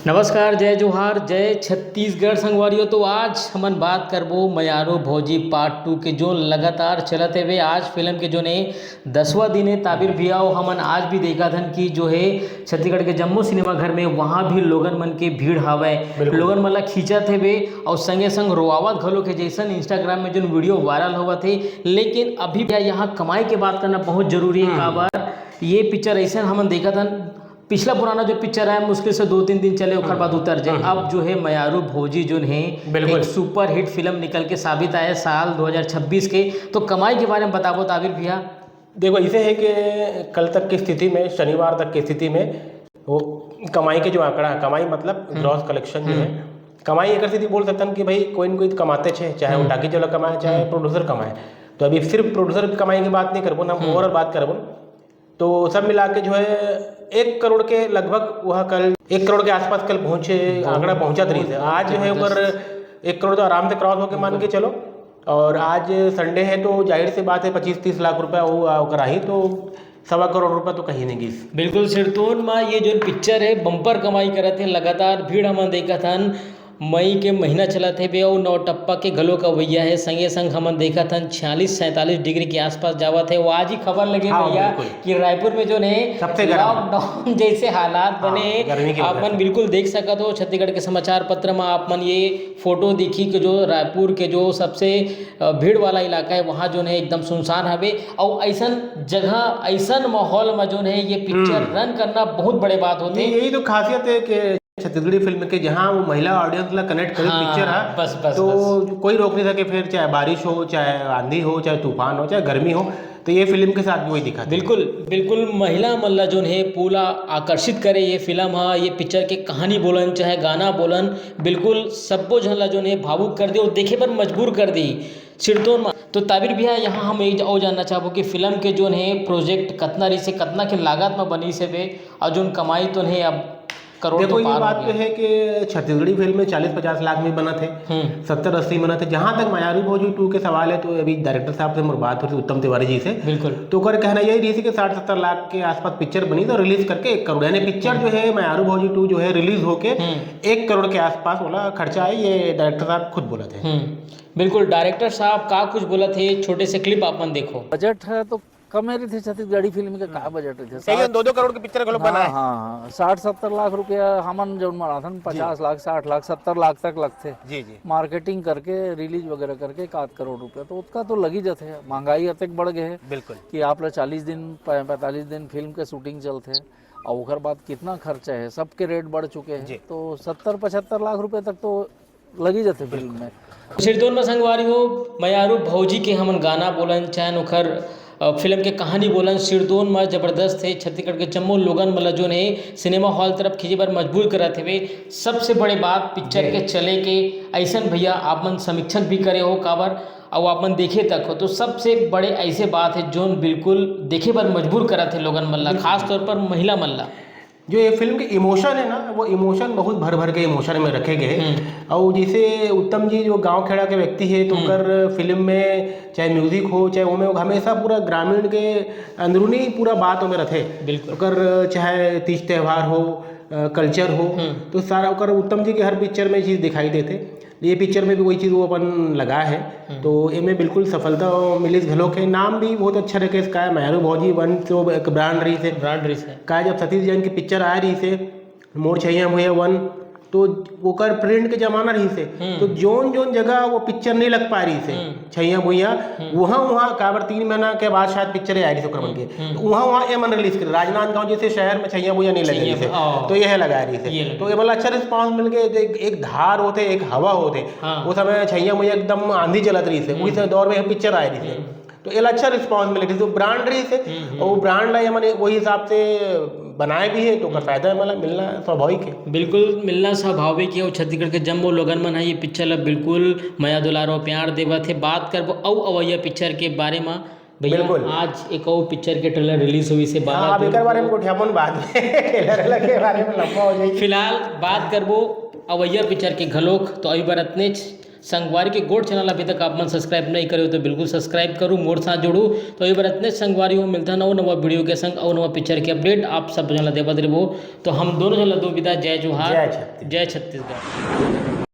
नमस्कार, जय जोहार, जय छत्तीसगढ़ संगवारियों। तो आज हमन बात करबो मयारो भौजी पार्ट 2 के जो लगातार चलत हेवे। आज फिल्म के जो ने 10वां दिन है ताबिर भैया और हमन आज भी देखा थन कि जो है छत्तीसगढ़ के जम्मू सिनेमा घर में वहाँ भी लोगन मन के भीड़ हावय, लोगन मन ला खींचत हेवे और संगे संग रोआवत घलो के जैसन इंस्टाग्राम में जो वीडियो वायरल होवत है। लेकिन अभी भी यहाँ कमाई के बात करना बहुत जरूरी है। काबर ये पिक्चर ऐसा हमन देखा था, पिछला पुराना जो पिक्चर है मुश्किल से 2-3 दिन चले और बाद उतर जाए। अब जो है मयारू भौजी जो है एक सुपर हिट फिल्म निकल के साबित आया साल 2026 के। तो कमाई के बारे में बताओ ताबिर भैया। देखो इसे है कि कल तक की स्थिति में, शनिवार तक की स्थिति में वो कमाई के जो आंकड़ा है, कमाई मतलब ग्रॉस कलेक्शन जो है, कमाई एक स्थिति बोल सकते हैं कि भाई कोई न कोई कमाते छे, चाहे वो टाकी चलो कमाए चाहे प्रोड्यूसर कमाए। तो अभी सिर्फ प्रोड्यूसर की कमाई की बात नहीं करबो ना, ओवरऑल बात करबो। तो सब मिला के जो है 1 करोड़ के लगभग वह कल 1 करोड़ के आसपास कल पहुंचे, आंकड़ा पहुंचा रही है। आज जो है ऊपर 1 करोड़ तो आराम से क्रॉस होकर मान के चलो। और आज संडे है तो जाहिर सी बात है 25-30 लाख रुपया वो कराही, तो 1.25 करोड़ रुपया तो कहीं नहीं गई। बिल्कुल सिरतोन में ये जो पिक्चर है बम्पर कमाई करत है। लगातार भीड़ हमन देखा था, मई के महीना चला थे बे और नौटप्पा के घलो का भैया है। संगे संग हमन देखा था 46-47 डिग्री के आसपास जावत है। वो आज ही खबर लगे भैया कि रायपुर में जो है लॉकडाउन जैसे हालात बने। आप मन बिल्कुल देख सकते हो छत्तीसगढ़ के समाचार पत्र में आप मन ये फोटो देखी कि जो रायपुर के जो सबसे भीड़ वाला इलाका है वहाँ जो है एकदम सुनसान हवे। और ऐसा जगह ऐसा माहौल में जो है ये पिक्चर रन करना बहुत बड़े बात होते हैं। यही तो खासियत है कि छत्तीसगढ़ी फिल्म के जहाँ वो महिला ऑडियंस ला कनेक्ट करे पिक्चर है। बस कोई रोक नहीं सके, फिर चाहे बारिश हो, चाहे आंधी हो, चाहे तूफान हो, चाहे गर्मी हो। तो ये फिल्म के साथ भी वही दिखा। बिल्कुल महिला मल्ला जो है पूरा आकर्षित करे ये फिल्म है। ये पिक्चर के कहानी बोलन चाहे गाना बोलन बिल्कुल सबको झला जो है भावुक कर दे और देखे पर मजबूर कर दी सिरतोन में। तो ताबिर भैया यहाँ हम एक और जानना चाहबो कि फिल्म के जो है प्रोजेक्ट कतना रही से कतना के लागत में बनी से वे और जो कमाई तो नहीं अब करोड़। देखो ये बात तो है कि छत्तीसगढ़ी फिल्म में 40-50 लाख में बना थे, 70-80 बना थे। जहाँ तक मयारू भौजी 2 के सवाल है तो अभी डायरेक्टर साहब से मुझे बात हो रही उत्तम तिवारी जी से, बिल्कुल तो कर कहना यही रही थी कि 60-70 लाख के आसपास पिक्चर बनी तो रिलीज करके 1 करोड़, यानी पिक्चर जो है मयारू भौजी 2 जो है रिलीज होके 1 करोड़ के आसपास बोला खर्चा है। ये डायरेक्टर साहब खुद बोला थे। बिल्कुल डायरेक्टर साहब का कुछ बोला थे, छोटे से क्लिप अपन देखो। बजट है तो कम रही थी छत्तीसगढ़ी फिल्म का का बजट थे, 2-2 करोड़ की पिक्चर को बना है। हाँ 60-70 लाख रुपया हमन जो बना था 50 लाख 60 लाख 70 लाख तक लगते जी। मार्केटिंग करके रिलीज वगैरह करके 1 करोड़ रुपया तो उसका तो लगी जाते हैं। महंगाई अतक बढ़ गए है बिल्कुल कि आप 40 दिन 45 दिन फिल्म के शूटिंग चलते और उकर बाद कितना खर्चा है, सबके रेट बढ़ चुके हैं। तो 70-75 लाख रुपए तक तो लगी जाते फिल्म में। सिरतोन में संगवारी हो मयारू भौजी के हमन गाना बोलन चाहे उखर फिल्म के कहानी बोलन सिरदोन में जबरदस्त है। छत्तीसगढ़ के जम्मू लोगन मतलब जो है सिनेमा हॉल तरफ खींचे पर मजबूर करते हुए। सबसे बड़े बात पिक्चर के चले के ऐसा भैया आप मन समीक्षक भी करे हो काबर और आप मन देखे तक हो, तो सबसे बड़े ऐसे बात है जो बिल्कुल देखे पर मजबूर करते लोगन मल्ला, खास तौर पर महिला मल्ला। जो ये फिल्म के इमोशन है ना, वो इमोशन बहुत भर के इमोशन में रखे गए। और जैसे उत्तम जी जो गांव खेड़ा के व्यक्ति है तो कर फिल्म में चाहे म्यूजिक हो चाहे वो में हमेशा पूरा ग्रामीण के अंदरूनी पूरा बात में रखे। बिल्कुल कर चाहे तीज त्यौहार हो, कल्चर हो, तो सारा कर उत्तम जी के हर पिक्चर में चीज़ दिखाई देते। ये पिक्चर में भी वही चीज़ वो अपन लगा है। तो इनमें बिल्कुल सफलता मिली। घलों के नाम भी बहुत अच्छा रखे इसका है मयारू भौजी 1 तो एक ब्रांड रही से का जब सतीश जैन की पिक्चर आ रही से मोर छैया भैया 1 तो वो कर प्रिंट के जमाना रही से तो जोन जगह वो पिक्चर नहीं लग पा रही से छैया भैया वहाँ काबर 3 महीना के बाद शायद पिक्चर आई रही से बन के वहाँ ये मन रिलीज कर राजनांदगांव जैसे शहर में छैया भैया नहीं लग रही से तो यह लगा रही से। तो ये मतलब अच्छा रिस्पॉन्स मिल गए। एक धार होते एक हवा होते वो समय छैया भैया एकदम आंधी चलत रही से उस दौर में पिक्चर आई रही से तो ये अच्छा रिस्पॉन्स मिले तो ब्रांड रही से और वो ब्रांड ला मैंने वही हिसाब से बनाए भी है तो का फायदा है मतलब मिलना स्वाभाविक है। बिल्कुल मिलना स्वाभाविक है। और छत्तीसगढ़ के जम्मो लोगन मन है ये पिक्चर ला बिल्कुल मया दुलारो प्यार देवा थे। बात करबो अवैया पिक्चर के बारे में भैया। आज एक और पिक्चर के ट्रेलर रिलीज हुई से बारे में उठामन बाद में ट्रेलर के बारे में लंबा हो जाए। फिलहाल बात करबो अवैया पिक्चर के घलोक तो अभी बार इतने संगवारी के गोड चैनल अभी तक आप मन सब्सक्राइब नहीं करे हो तो बिल्कुल सब्सक्राइब करूँ, मोर साथ जोड़ू। तो ये बार इतने संगवारी हो मिलता नवा नवा वीडियो के संग और नवा पिक्चर के अपडेट आप सब जन ला देवत रहो। तो हम दोनों जन ला दो विदा, जय जोहार, जय छत्तीसगढ़।